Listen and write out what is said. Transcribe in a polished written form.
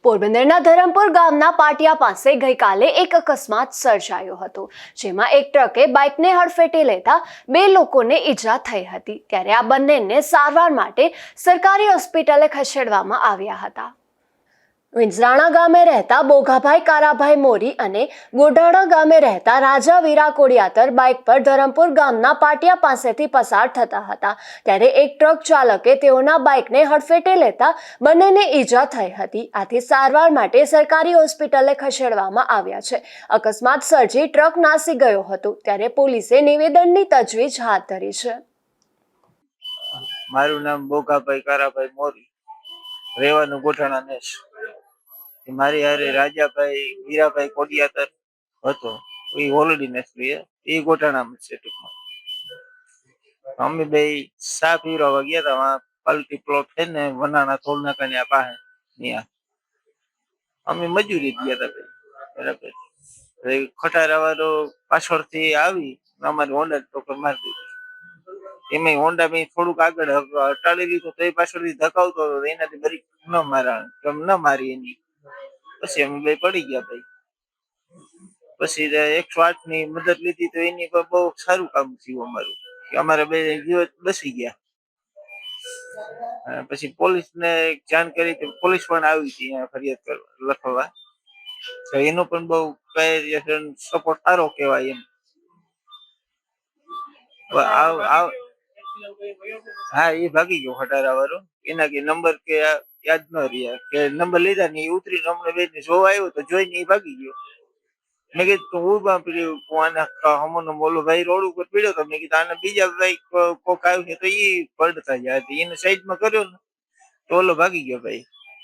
પોરબંદરના ધરમપુર ગામના પાટિયા પાસે ગઈકાલે એક અકસ્માત સર્જાયો હતો, જેમાં એક ટ્રકે બાઇકને હડફેટે લેતા બે લોકોને ઈજા થઈ હતી। ત્યારે આ બંનેને સારવાર માટે સરકારી હોસ્પિટલે ખસેડવામાં આવ્યા હતા। વિંજરાણા ગામે રહેતા બોઘાભાઈ કારાભાઈ મોરી અને ગોઢાણા ગામે રહેતા રાજા વીરા કોડિયાતર બાઇક પર ધરમપુર ગામના પાટિયા પાસેથી પસાર થતા હતા। ત્યારે એક ટ્રક ચાલકે તેઓના બાઇકને હડફેટે લેતા બંનેને ઈજા થઈ હતી। આથી સારવાર માટે સરકારી હોસ્પિટલે ખસેડવામાં આવ્યા છે। અકસ્માત સર્જી ટ્રક નાસી ગયો હતો, ત્યારે પોલીસે નિવેદનની તજવીજ હાથ ધરી છે। મારું નામ બોઘાભાઈ કારાભાઈ મોરી, રહેવાનું ગોઠાણા નેસ। મારી હારે રાજાભાઈ વીરાભાઈ કોડિયાતર હતો, એ હોલડી નેસરી એ ગોઠાણામાં છે। ટૂંકમાં અમે બે સા પીવરાવા ગયા હતા, પલટી પ્લોટ છે ને વનાણા ટોલ નાકા પાસે ત્યાં અમે મજૂરી ગયા હતા। બરાબર, ખટારા વાળો પાછળથી આવી અમારી હોન્ડા ટોકર મારી દીધી। એમાં હોન્ડા મેં થોડુંક આગળ હટાડી લીધું તો એ પાછળથી ધકાવતો હતો, એનાથી બ્રેક ન મારી એની પછી અમે બે પડી ગયા ભાઈ। પછી 108 ની મદદ લીધી તો એની પર બહુ સારું કામ થયું અમારું, કે અમારા બે જીવ બસી ગયા। પછી પોલીસ ને જાણ કરી તો પોલીસ પણ આવી હતી ફરિયાદ કરવા લખવા, તો એનો પણ બહુ સપોર્ટ સારો કહેવાય એમ। હા, એ ભાગી ગયો ખટારા વાળો, એના કે નંબર કે યાદ ન રહ્યા, કે નંબર લીધા ને એ ઉતરીને અમને બે જોવા આવ્યો તો જોઈને એ ભાગી ગયો। મેં કીધું હું આના બોલો ભાઈ રોડ ઉપર પીડ્યો તો, મેં કીધું આને બીજા ભાઈ કોક આવ્યું છે તો એ પડતા જાય, એને સાઈડમાં કર્યો ને તો ઓલો ભાગી ગયો ભાઈ।